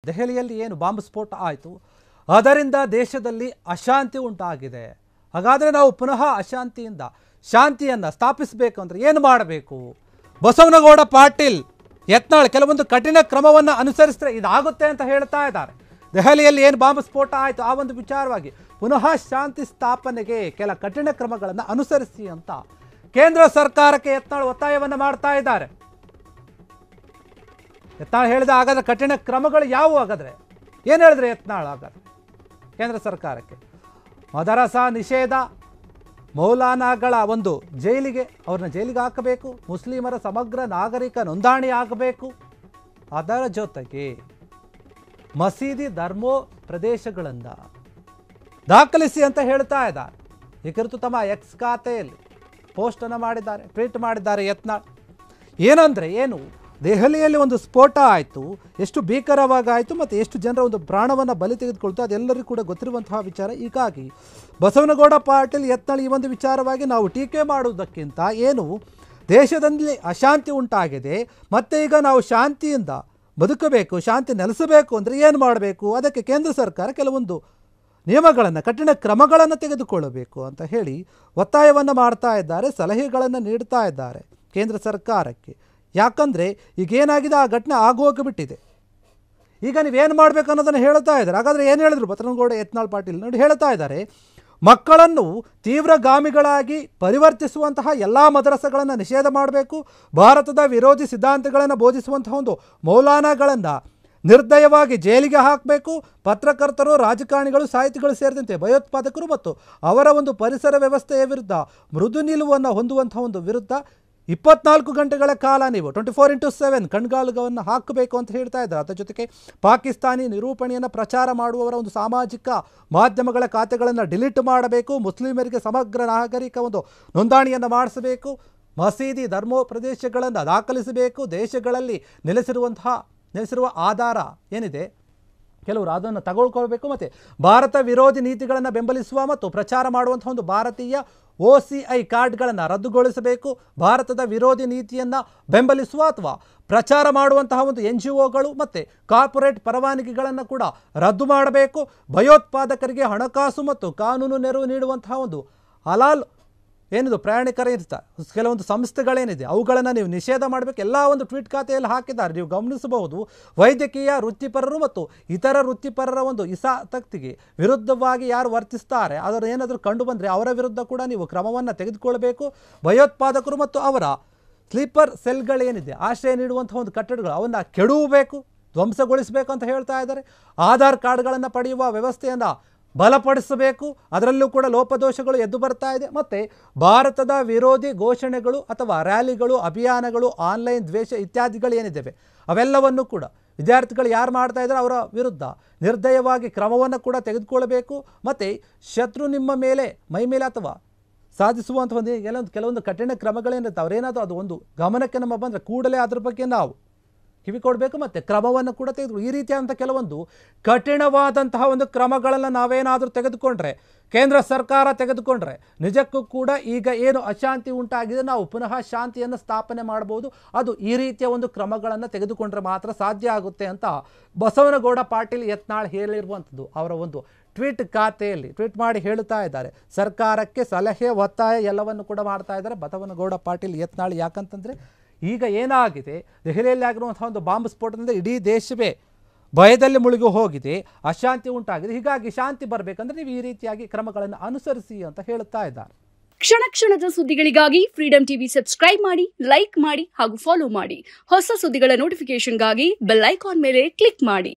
ದೆಹಲಿಯಲ್ಲಿ ಏನು ಬಾಂಬ್ ಸ್ಫೋಟ ಆಯಿತು, ಅದರಿಂದ ದೇಶದಲ್ಲಿ ಅಶಾಂತಿ ಉಂಟಾಗಿದೆ. ಹಾಗಾದರೆ ನಾವು ಪುನಃ ಅಶಾಂತಿಯಿಂದ ಶಾಂತಿಯನ್ನು ಸ್ಥಾಪಿಸಬೇಕು ಅಂದರೆ ಏನು ಮಾಡಬೇಕು? ಬಸವನಗೌಡ ಪಾಟೀಲ್ ಯತ್ನಾಳ್ ಕೆಲವೊಂದು ಕಠಿಣ ಕ್ರಮವನ್ನು ಅನುಸರಿಸಿದ್ರೆ ಇದಾಗುತ್ತೆ ಅಂತ ಹೇಳ್ತಾ ಇದ್ದಾರೆ. ದೆಹಲಿಯಲ್ಲಿ ಏನು ಬಾಂಬ್ ಸ್ಫೋಟ ಆಯಿತು ಆ ಒಂದು ವಿಚಾರವಾಗಿ ಪುನಃ ಶಾಂತಿ ಸ್ಥಾಪನೆಗೆ ಕೆಲ ಕಠಿಣ ಕ್ರಮಗಳನ್ನು ಅನುಸರಿಸಿ ಅಂತ ಕೇಂದ್ರ ಸರ್ಕಾರಕ್ಕೆ ಯತ್ನಾಳ್ ಒತ್ತಾಯವನ್ನು ಮಾಡ್ತಾ ಇದ್ದಾರೆ. ಯತ್ನಾಳ್ ಹೇಳಿದ ಹಾಗಾದ್ರೆ ಕಠಿಣ ಕ್ರಮಗಳು ಯಾವುವು? ಹಾಗಾದ್ರೆ ಏನು ಹೇಳಿದ್ರೆ ಯತ್ನಾಳ್ ಹಾಗಾದ್ರೆ ಕೇಂದ್ರ ಸರ್ಕಾರಕ್ಕೆ? ಮದರಸ ನಿಷೇಧ, ಮೌಲಾನಾಗಳ ಒಂದು ಅವ್ರನ್ನ ಜೈಲಿಗೆ ಹಾಕಬೇಕು, ಮುಸ್ಲಿಮರ ಸಮಗ್ರ ನಾಗರಿಕ ನೋಂದಣಿ ಆಗಬೇಕು, ಅದರ ಜೊತೆಗೆ ಮಸೀದಿ ಧರ್ಮೋ ಪ್ರದೇಶಗಳನ್ನು ದಾಖಲಿಸಿ ಅಂತ ಹೇಳ್ತಾ ಇದ್ದಾರೆ. ಈ ಕುರಿತು ತಮ್ಮ ಎಕ್ಸ್ ಖಾತೆಯಲ್ಲಿ ಪೋಸ್ಟನ್ನು ಮಾಡಿದ್ದಾರೆ, ಟ್ವೀಟ್ ಮಾಡಿದ್ದಾರೆ ಯತ್ನಾಳ್. ಏನು ದೆಹಲಿಯಲ್ಲಿ ಒಂದು ಸ್ಫೋಟ ಆಯಿತು, ಎಷ್ಟು ಭೀಕರವಾಗಾಯಿತು ಮತ್ತು ಎಷ್ಟು ಜನರ ಒಂದು ಪ್ರಾಣವನ್ನು ಬಲಿ ತೆಗೆದುಕೊಳ್ತು ಅದೆಲ್ಲರಿಗೂ ಕೂಡ ಗೊತ್ತಿರುವಂತಹ ವಿಚಾರ. ಹೀಗಾಗಿ ಬಸವನಗೌಡ ಪಾಟೀಲ್ ಯತ್ನಾಳ್ ಈ ಒಂದು ವಿಚಾರವಾಗಿ ನಾವು ಟೀಕೆ ಮಾಡುವುದಕ್ಕಿಂತ ದೇಶದಲ್ಲಿ ಅಶಾಂತಿ ಉಂಟಾಗಿದೆ, ಮತ್ತು ಈಗ ನಾವು ಶಾಂತಿಯಿಂದ ಬದುಕಬೇಕು, ಶಾಂತಿ ನೆಲೆಸಬೇಕು ಅಂದರೆ ಏನು ಮಾಡಬೇಕು? ಅದಕ್ಕೆ ಕೇಂದ್ರ ಸರ್ಕಾರ ಕೆಲವೊಂದು ನಿಯಮಗಳನ್ನು, ಕಠಿಣ ಕ್ರಮಗಳನ್ನು ತೆಗೆದುಕೊಳ್ಳಬೇಕು ಅಂತ ಹೇಳಿ ಒತ್ತಾಯವನ್ನು ಮಾಡ್ತಾ ಇದ್ದಾರೆ, ಸಲಹೆಗಳನ್ನು ನೀಡ್ತಾ ಇದ್ದಾರೆ ಕೇಂದ್ರ ಸರ್ಕಾರಕ್ಕೆ. ಯಾಕಂದರೆ ಈಗೇನಾಗಿದೆ ಆ ಘಟನೆ ಆಗೋಗಿಬಿಟ್ಟಿದೆ. ಈಗ ನೀವೇನು ಮಾಡಬೇಕು ಅನ್ನೋದನ್ನು ಹೇಳ್ತಾ ಇದ್ದಾರೆ. ಹಾಗಾದರೆ ಏನು ಹೇಳಿದ್ರು ಬಸವನಗೌಡ ಯತ್ನಾಳ್ ಪಾಟೀಲ್? ನೋಡಿ, ಹೇಳ್ತಾ ಇದ್ದಾರೆ, ಮಕ್ಕಳನ್ನು ತೀವ್ರಗಾಮಿಗಳಾಗಿ ಪರಿವರ್ತಿಸುವಂತಹ ಎಲ್ಲ ಮದರಸಗಳನ್ನು ನಿಷೇಧ ಮಾಡಬೇಕು, ಭಾರತದ ವಿರೋಧಿ ಸಿದ್ಧಾಂತಗಳನ್ನು ಬೋಧಿಸುವಂತಹ ಒಂದು ಮೌಲಾನಾಗಳನ್ನು ನಿರ್ದಯವಾಗಿ ಜೈಲಿಗೆ ಹಾಕಬೇಕು, ಪತ್ರಕರ್ತರು, ರಾಜಕಾರಣಿಗಳು, ಸಾಹಿತಿಗಳು ಸೇರಿದಂತೆ ಭಯೋತ್ಪಾದಕರು ಮತ್ತು ಅವರ ಒಂದು ಪರಿಸರ ವ್ಯವಸ್ಥೆಯ ವಿರುದ್ಧ ಮೃದು ನಿಲುವನ್ನು ಹೊಂದುವಂತಹ ಒಂದು ವಿರುದ್ಧ 24 ಗಂಟೆಗಳ ಕಾಲ ನೀವು 24x7 ಕಣ್ಗಾಲುಗಳನ್ನು ಹಾಕಬೇಕು ಅಂತ ಹೇಳ್ತಾ ಇದ್ದಾರೆ. ಅದರ ಜೊತೆಗೆ ಪಾಕಿಸ್ತಾನಿ ನಿರೂಪಣೆಯನ್ನು ಪ್ರಚಾರ ಮಾಡುವವರ ಒಂದು ಸಾಮಾಜಿಕ ಮಾಧ್ಯಮಗಳ ಖಾತೆಗಳನ್ನು ಡಿಲೀಟ್ ಮಾಡಬೇಕು, ಮುಸ್ಲಿಮರಿಗೆ ಸಮಗ್ರ ನಾಗರಿಕ ಒಂದು ನೋಂದಣಿಯನ್ನು ಮಾಡಿಸಬೇಕು, ಮಸೀದಿ ಧರ್ಮೋ ಪ್ರದೇಶಗಳನ್ನು ದಾಖಲಿಸಬೇಕು, ದೇಶಗಳಲ್ಲಿ ನೆಲೆಸಿರುವ ಆಧಾರ ಏನಿದೆ ಕೆಲವರು ಅದನ್ನು ತಗೊಳ್ಕೊಳ್ಬೇಕು, ಮತ್ತು ಭಾರತ ವಿರೋಧಿ ನೀತಿಗಳನ್ನು ಬೆಂಬಲಿಸುವ ಮತ್ತು ಪ್ರಚಾರ ಮಾಡುವಂಥ ಒಂದು ಭಾರತೀಯ OCI ಕಾರ್ಡ್ಗಳನ್ನು ರದ್ದುಗೊಳಿಸಬೇಕು, ಭಾರತದ ವಿರೋಧಿ ನೀತಿಯನ್ನು ಬೆಂಬಲಿಸುವ ಅಥವಾ ಪ್ರಚಾರ ಮಾಡುವಂತಹ ಒಂದು NGOಗಳು ಮತ್ತು ಕಾರ್ಪೊರೇಟ್ ಪರವಾನಗಿಗಳನ್ನು ಕೂಡ ರದ್ದು ಮಾಡಬೇಕು, ಭಯೋತ್ಪಾದಕರಿಗೆ ಹಣಕಾಸು ಮತ್ತು ಕಾನೂನು ನೆರವು ನೀಡುವಂತಹ ಒಂದು ಹಲಾಲ್ ಪ್ರಯಾಣಿಕರ ಕೆಲವೊಂದು ಸಂಸ್ಥೆಗಳೇನಿದೆ ಅವುಗಳನ್ನು ನೀವು ನಿಷೇಧ ಮಾಡಬೇಕು. ಎಲ್ಲ ಒಂದು ಟ್ವೀಟ್ ಖಾತೆಯಲ್ಲಿ ಹಾಕಿದ್ದಾರೆ, ನೀವು ಗಮನಿಸಬಹುದು. ವೈದ್ಯಕೀಯ ವೃತ್ತಿಪರರು ಮತ್ತು ಇತರ ವೃತ್ತಿಪರರ ಒಂದು ಹಿತಾಸಕ್ತಿಗೆ ವಿರುದ್ಧವಾಗಿ ಯಾರು ವರ್ತಿಸ್ತಾರೆ ಅದರ ಏನಾದರೂ ಕಂಡು ಬಂದರೆ ಅವರ ವಿರುದ್ಧ ಕೂಡ ನೀವು ಕ್ರಮವನ್ನು ತೆಗೆದುಕೊಳ್ಬೇಕು. ಭಯೋತ್ಪಾದಕರು ಮತ್ತು ಅವರ ಸ್ಲೀಪರ್ ಸೆಲ್ಗಳೇನಿದೆ, ಆಶ್ರಯ ನೀಡುವಂಥ ಒಂದು ಕಟ್ಟಡಗಳು ಅವನ್ನು ಕೆಡವಬೇಕು, ಧ್ವಂಸಗೊಳಿಸಬೇಕು ಅಂತ ಹೇಳ್ತಾ ಇದ್ದಾರೆ. ಆಧಾರ್ ಕಾರ್ಡ್ಗಳನ್ನು ಪಡೆಯುವ ವ್ಯವಸ್ಥೆಯನ್ನು ಬಲಪಡಿಸಬೇಕು, ಅದರಲ್ಲೂ ಕೂಡ ಲೋಪದೋಷಗಳು ಎದ್ದು ಬರ್ತಾ ಇದೆ. ಮತ್ತು ಭಾರತದ ವಿರೋಧಿ ಘೋಷಣೆಗಳು ಅಥವಾ ರ್ಯಾಲಿಗಳು, ಅಭಿಯಾನಗಳು, ಆನ್ಲೈನ್ ದ್ವೇಷ ಇತ್ಯಾದಿಗಳು ಏನಿದ್ದಾವೆ ಅವೆಲ್ಲವನ್ನು ಕೂಡ ವಿದ್ಯಾರ್ಥಿಗಳು ಯಾರು ಮಾಡ್ತಾ ಇದ್ದಾರೆ ಅವರ ವಿರುದ್ಧ ನಿರ್ದಯವಾಗಿ ಕ್ರಮವನ್ನು ಕೂಡ ತೆಗೆದುಕೊಳ್ಳಬೇಕು. ಮತ್ತು ಶತ್ರು ನಿಮ್ಮ ಮೇಲೆ ಮೈ ಮೇಲೆ ಅಥವಾ ಸಾಧಿಸುವಂಥ ಒಂದು ಕೆಲವೊಂದು ಕಠಿಣ ಕ್ರಮಗಳೇನಿರುತ್ತೆ ಅವರೇನಾದರೂ ಅದು ಒಂದು ಗಮನಕ್ಕೆ ನಮ್ಮ ಬಂದರೆ ಕೂಡಲೇ ಅದ್ರ ಬಗ್ಗೆ ನಾವು ಕಿವಿ ಕೊಡಬೇಕು ಮತ್ತು ಕ್ರಮವನ್ನು ಕೂಡ ತೆಗೆದುಕೊಂಡು ಈ ರೀತಿಯಾದಂಥ ಕೆಲವೊಂದು ಕಠಿಣವಾದಂತಹ ಒಂದು ಕ್ರಮಗಳನ್ನು ನಾವೇನಾದರೂ ತೆಗೆದುಕೊಂಡ್ರೆ, ಕೇಂದ್ರ ಸರ್ಕಾರ ತೆಗೆದುಕೊಂಡ್ರೆ ನಿಜಕ್ಕೂ ಕೂಡ ಈಗ ಏನು ಅಶಾಂತಿ ಉಂಟಾಗಿದೆ ನಾವು ಪುನಃ ಶಾಂತಿಯನ್ನು ಸ್ಥಾಪನೆ ಮಾಡ್ಬೋದು. ಅದು ಈ ರೀತಿಯ ಒಂದು ಕ್ರಮಗಳನ್ನು ತೆಗೆದುಕೊಂಡ್ರೆ ಮಾತ್ರ ಸಾಧ್ಯ ಆಗುತ್ತೆ ಅಂತ ಬಸವನಗೌಡ ಪಾಟೀಲ್ ಯತ್ನಾಳ್ ಹೇಳಿರುವಂಥದ್ದು ಅವರ ಒಂದು ಟ್ವೀಟ್ ಖಾತೆಯಲ್ಲಿ ಟ್ವೀಟ್ ಮಾಡಿ ಹೇಳ್ತಾ ಇದ್ದಾರೆ. ಸರ್ಕಾರಕ್ಕೆ ಸಲಹೆ, ಒತ್ತಾಯ ಎಲ್ಲವನ್ನು ಕೂಡ ಮಾಡ್ತಾ ಇದ್ದಾರೆ ಬಸವನಗೌಡ ಪಾಟೀಲ್ ಯತ್ನಾಳ್. ಯಾಕಂತಂದರೆ ಈಗ ಏನಾಗಿದೆ, ದೆಹಲಿಯಲ್ಲಿ ಆಗಿರುವಂಥ ಒಂದು ಬಾಂಬ್ ಸ್ಫೋಟದಿಂದ ಇಡೀ ದೇಶವೇ ಭಯದಲ್ಲಿ ಮುಳುಗಿ ಹೋಗಿದೆ, ಅಶಾಂತಿ ಉಂಟಾಗಿದೆ. ಹೀಗಾಗಿ ಶಾಂತಿ ಬರಬೇಕಂದ್ರೆ ನೀವು ಈ ರೀತಿಯಾಗಿ ಕ್ರಮಗಳನ್ನು ಅನುಸರಿಸಿ ಅಂತ ಹೇಳ್ತಾ ಇದ್ದಾರೆ. ಕ್ಷಣ ಕ್ಷಣದ ಸುದ್ದಿಗಳಿಗಾಗಿ ಫ್ರೀಡಂ ಟಿವಿ ಸಬ್ಸ್ಕ್ರೈಬ್ ಮಾಡಿ, ಲೈಕ್ ಮಾಡಿ ಹಾಗೂ ಫಾಲೋ ಮಾಡಿ. ಹೊಸ ಸುದ್ದಿಗಳ ನೋಟಿಫಿಕೇಶನ್ಗಾಗಿ ಬೆಲ್ ಐಕಾನ್ ಮೇಲೆ ಕ್ಲಿಕ್ ಮಾಡಿ.